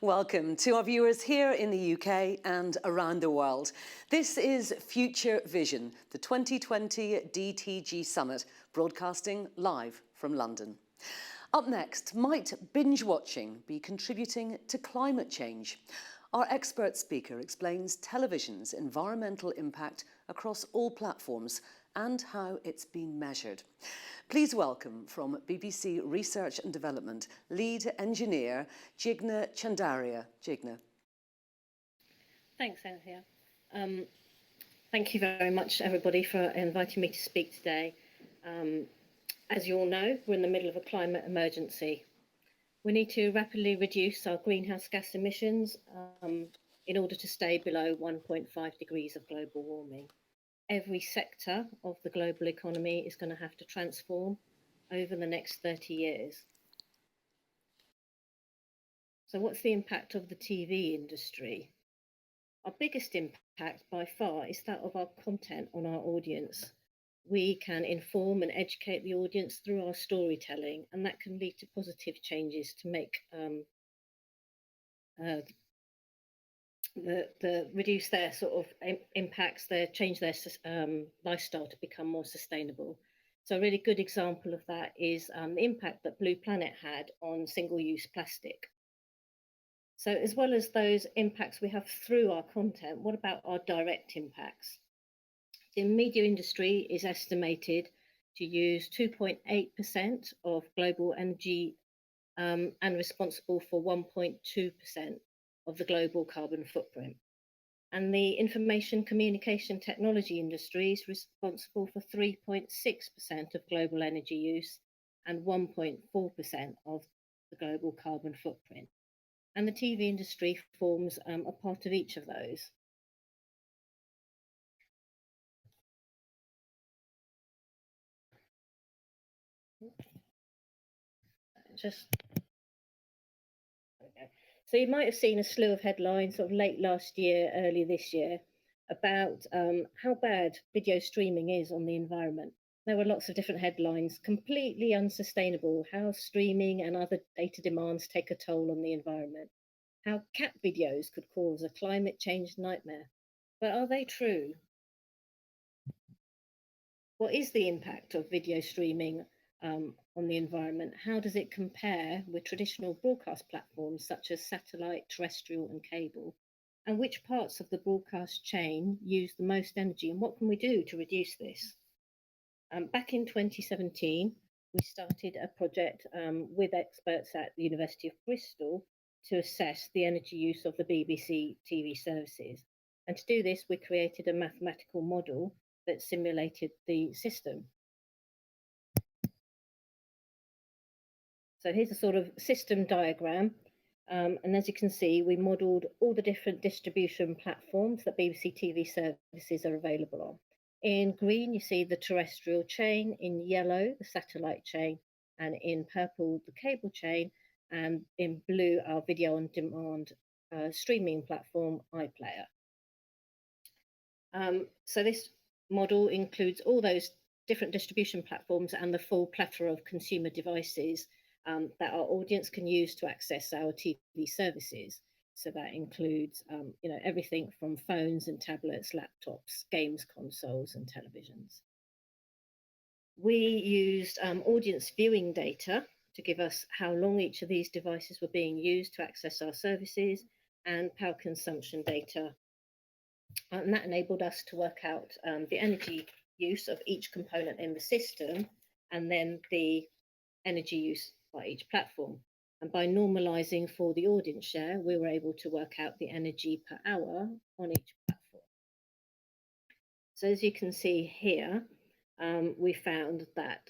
Welcome to our viewers here in the UK and around the world. This is Future Vision, the 2020 DTG Summit, broadcasting live from London. Up next, might binge watching be contributing to climate change? Our expert speaker explains television's environmental impact across all platforms and how it's been measured. Please welcome from BBC Research and Development, lead engineer Jigna Chandaria. Jigna. Thanks, Anthea. Thank you very much, everybody, for inviting me to speak today. As you all know, we're in the middle of a climate emergency. We need to rapidly reduce our greenhouse gas emissions in order to stay below 1.5 degrees of global warming. Every sector of the global economy is going to have to transform over the next 30 years. So what's the impact of the TV industry? Our biggest impact by far is that of our content on our audience. We can inform and educate the audience through our storytelling, and that can lead to positive changes to make reduce their sort of impacts, change their lifestyle to become more sustainable. So a really good example of that is the impact that Blue Planet had on single-use plastic. So as well as those impacts we have through our content, what about our direct impacts? The media industry is estimated to use 2.8% of global energy and responsible for 1.2% of the global carbon footprint. And the information communication technology industry is responsible for 3.6% of global energy use and 1.4% of the global carbon footprint. And the TV industry forms a part of each of those. So you might have seen a slew of headlines sort of late last year, early this year, about how bad video streaming is on the environment. There were lots of different headlines, completely unsustainable, how streaming and other data demands take a toll on the environment, how cat videos could cause a climate change nightmare. But are they true? What is the impact of video streaming on the environment? How does it compare with traditional broadcast platforms such as satellite, terrestrial and cable? And which parts of the broadcast chain use the most energy, and what can we do to reduce this? Back in 2017, we started a project with experts at the University of Bristol to assess the energy use of the BBC TV services. And to do this, we created a mathematical model that simulated the system. So here's a sort of system diagram. And as you can see, we modelled all the different distribution platforms that BBC TV services are available on. In green, you see the terrestrial chain, in yellow, the satellite chain, and in purple, the cable chain, and in blue, our video on demand streaming platform, iPlayer. So this model includes all those different distribution platforms and the full plethora of consumer devices that our audience can use to access our TV services. So that includes, everything from phones and tablets, laptops, games consoles, and televisions. We used audience viewing data to give us how long each of these devices were being used to access our services, and power consumption data. And that enabled us to work out the energy use of each component in the system, and then the energy use by each platform. And by normalizing for the audience share, we were able to work out the energy per hour on each platform. So as you can see here, we found that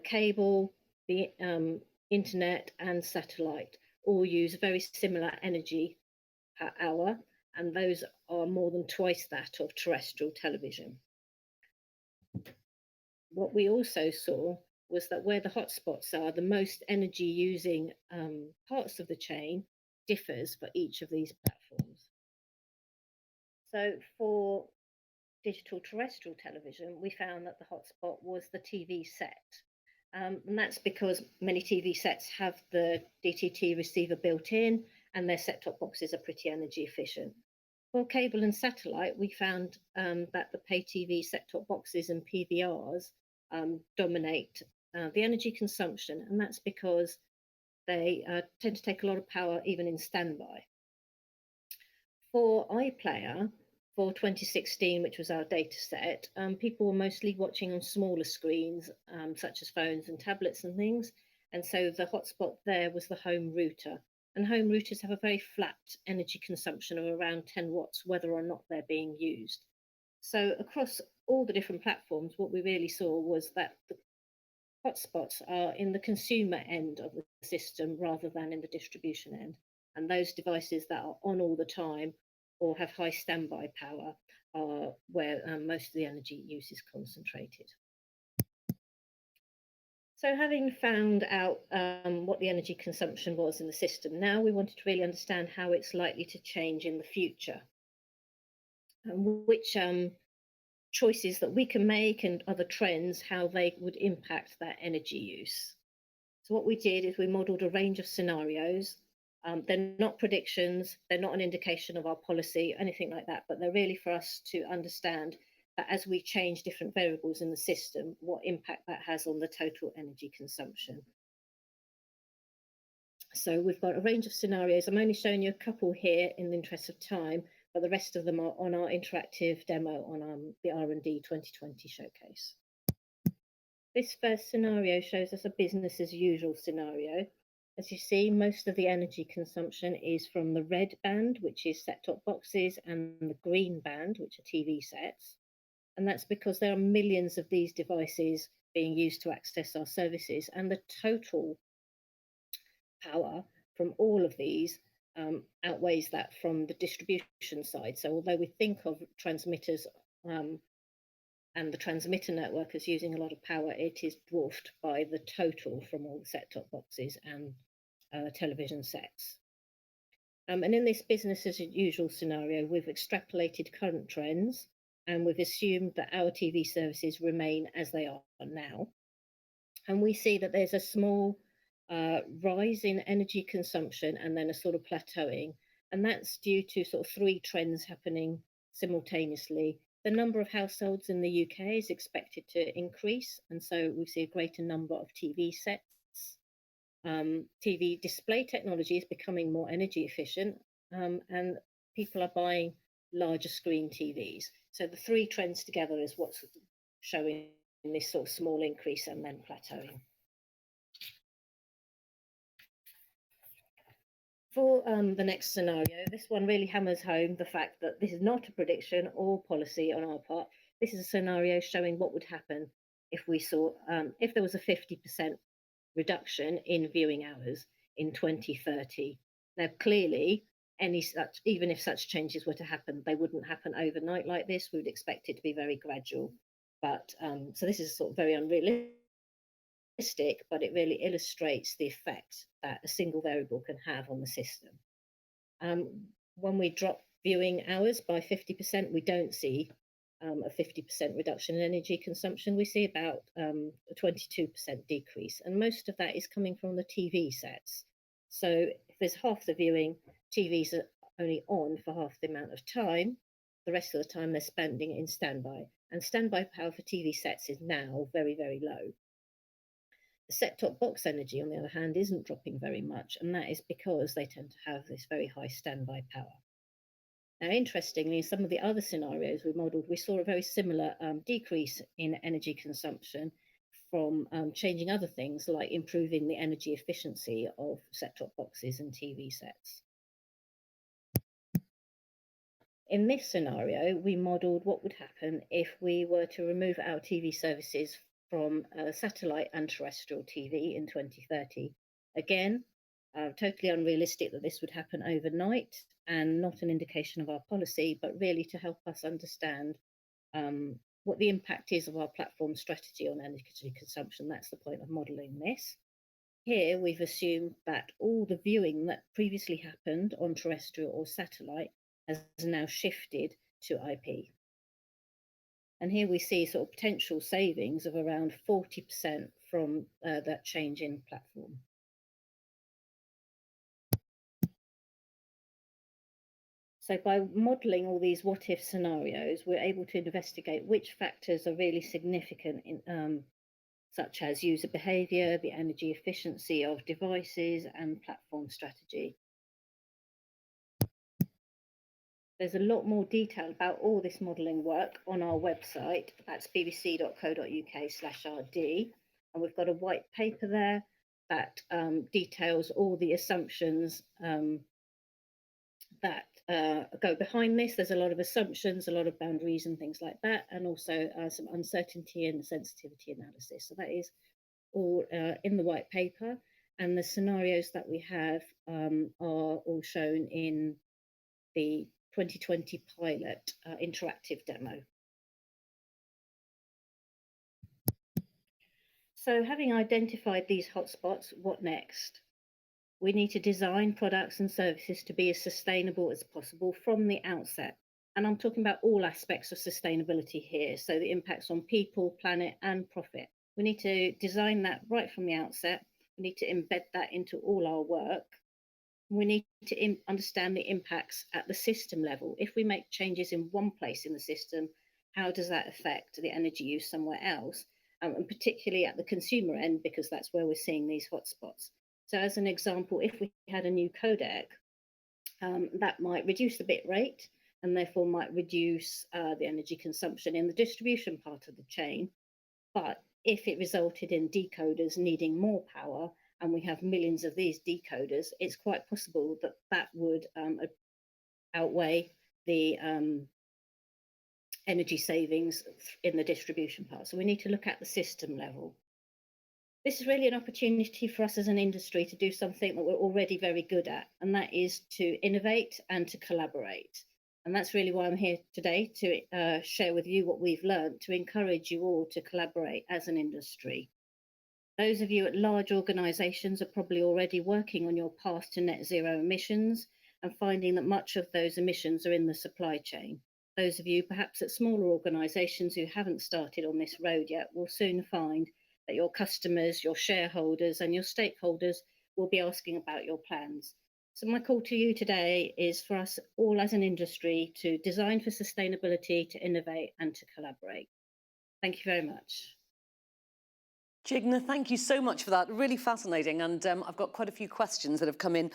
cable, the internet and satellite all use very similar energy per hour, and those are more than twice that of terrestrial television. What we also saw was that where the hotspots are, the most energy using parts of the chain differs for each of these platforms. So for digital terrestrial television, we found that the hotspot was the TV set. And that's because many TV sets have the DTT receiver built in, and their set-top boxes are pretty energy efficient. For cable and satellite, we found that the pay TV set-top boxes and PVRs dominate the energy consumption, and that's because they tend to take a lot of power even in standby. For iPlayer, for 2016, which was our data set, people were mostly watching on smaller screens, such as phones and tablets and things. And so the hotspot there was the home router. And home routers have a very flat energy consumption of around 10 watts, whether or not they're being used. So across all the different platforms, what we really saw was that the hotspots are in the consumer end of the system rather than in the distribution end. And those devices that are on all the time or have high standby power are where most of the energy use is concentrated. So having found out what the energy consumption was in the system, now we wanted to really understand how it's likely to change in the future and which choices that we can make and other trends, how they would impact that energy use. So what we did is we modeled a range of scenarios. They're not predictions, they're not an indication of our policy, anything like that, but they're really for us to understand that as we change different variables in the system, what impact that has on the total energy consumption. So we've got a range of scenarios. I'm only showing you a couple here in the interest of time, but the rest of them are on our interactive demo on the R&D 2020 showcase. This first scenario shows us a business as usual scenario. As you see, most of the energy consumption is from the red band, which is set-top boxes, and the green band, which are TV sets. And that's because there are millions of these devices being used to access our services, and the total power from all of these outweighs that from the distribution side. So although we think of transmitters and the transmitter network as using a lot of power, it is dwarfed by the total from all the set-top boxes and television sets. And in this business as usual scenario, we've extrapolated current trends and we've assumed that our TV services remain as they are now. And we see that there's a small rise in energy consumption and then a sort of plateauing. And that's due to sort of three trends happening simultaneously. The number of households in the UK is expected to increase, and so we see a greater number of TV sets. TV display technology is becoming more energy efficient, and people are buying larger screen TVs. So the three trends together is what's showing this sort of small increase and then plateauing. For the next scenario, this one really hammers home the fact that this is not a prediction or policy on our part. This is a scenario showing what would happen if we saw, if there was a 50% reduction in viewing hours in 2030. Now, clearly, even if such changes were to happen, they wouldn't happen overnight like this. We would expect it to be very gradual. But so this is sort of very unrealistic, but it really illustrates the effect that a single variable can have on the system. When we drop viewing hours by 50%, we don't see a 50% reduction in energy consumption. We see about a 22% decrease, and most of that is coming from the TV sets. So if there's half the viewing, TVs are only on for half the amount of time. The rest of the time they're spending in standby, and standby power for TV sets is now very, very low. The set-top box energy, on the other hand, isn't dropping very much, and that is because they tend to have this very high standby power. Now, interestingly, in some of the other scenarios we modelled, we saw a very similar decrease in energy consumption from changing other things like improving the energy efficiency of set-top boxes and TV sets. In this scenario, we modelled what would happen if we were to remove our TV services from satellite and terrestrial TV in 2030. Again, totally unrealistic that this would happen overnight and not an indication of our policy, but really to help us understand what the impact is of our platform strategy on energy consumption. That's the point of modelling this. Here we've assumed that all the viewing that previously happened on terrestrial or satellite has now shifted to IP. And here we see sort of potential savings of around 40% from that change in platform. So by modelling all these what-if scenarios, we're able to investigate which factors are really significant, such as user behaviour, the energy efficiency of devices, and platform strategy. There's a lot more detail about all this modelling work on our website. That's bbc.co.uk/rd. And we've got a white paper there that details all the assumptions that go behind this. There's a lot of assumptions, a lot of boundaries and things like that, and also some uncertainty and sensitivity analysis. So that is all in the white paper, and the scenarios that we have are all shown in the 2020 pilot interactive demo. So having identified these hotspots, what next? We need to design products and services to be as sustainable as possible from the outset. And I'm talking about all aspects of sustainability here. So the impacts on people, planet, and profit. We need to design that right from the outset. We need to embed that into all our work. We need to understand the impacts at the system level. If we make changes in one place in the system, how does that affect the energy use somewhere else? And particularly at the consumer end, because that's where we're seeing these hotspots. So as an example, if we had a new codec, that might reduce the bit rate and therefore might reduce the energy consumption in the distribution part of the chain. But if it resulted in decoders needing more power, and we have millions of these decoders, it's quite possible that that would outweigh the energy savings in the distribution part. So we need to look at the system level. This is really an opportunity for us as an industry to do something that we're already very good at, and that is to innovate and to collaborate. And that's really why I'm here today, to share with you what we've learned, to encourage you all to collaborate as an industry. Those of you at large organisations are probably already working on your path to net zero emissions and finding that much of those emissions are in the supply chain. Those of you perhaps at smaller organisations who haven't started on this road yet will soon find that your customers, your shareholders and your stakeholders will be asking about your plans. So my call to you today is for us all as an industry to design for sustainability, to innovate and to collaborate. Thank you very much. Jigna, thank you so much for that. Really fascinating, and I've got quite a few questions that have come in.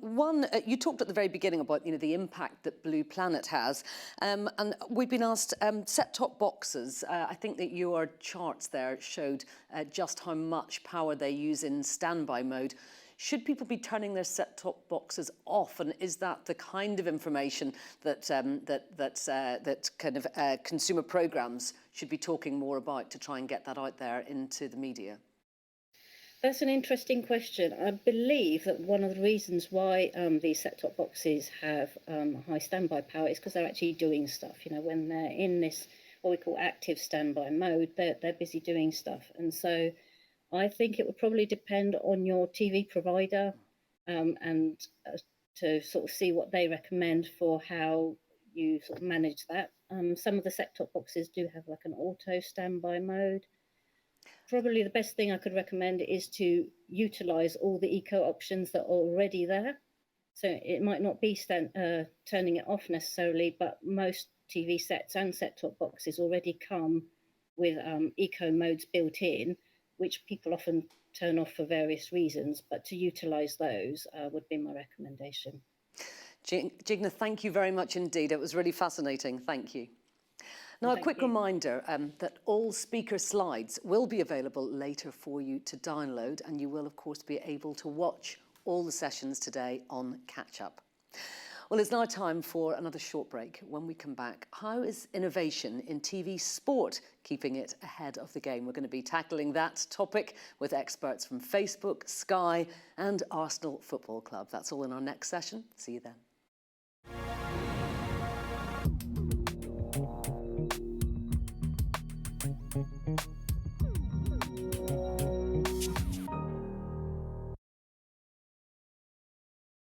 One, you talked at the very beginning about the impact that Blue Planet has, and we've been asked set-top boxes. I think that your charts there showed just how much power they use in standby mode. Should people be turning their set-top boxes off, and is that the kind of information that consumer programmes should be talking more about to try and get that out there into the media? That's an interesting question. I believe that one of the reasons why these set-top boxes have high standby power is because they're actually doing stuff. When they're in this what we call active standby mode, they're busy doing stuff, and so I think it would probably depend on your TV provider and to sort of see what they recommend for how you sort of manage that. Some of the set-top boxes do have like an auto standby mode. Probably the best thing I could recommend is to utilize all the eco options that are already there. So it might not be turning it off necessarily, but most TV sets and set-top boxes already come with eco modes built in, which people often turn off for various reasons, but to utilise those would be my recommendation. Jigna, thank you very much indeed. It was really fascinating. Thank you. Now, a quick reminder that all speaker slides will be available later for you to download, and you will, of course, be able to watch all the sessions today on Catch Up. Well, it's now time for another short break. When we come back, how is innovation in TV sport keeping it ahead of the game? We're going to be tackling that topic with experts from Facebook, Sky and Arsenal Football Club. That's all in our next session. See you then.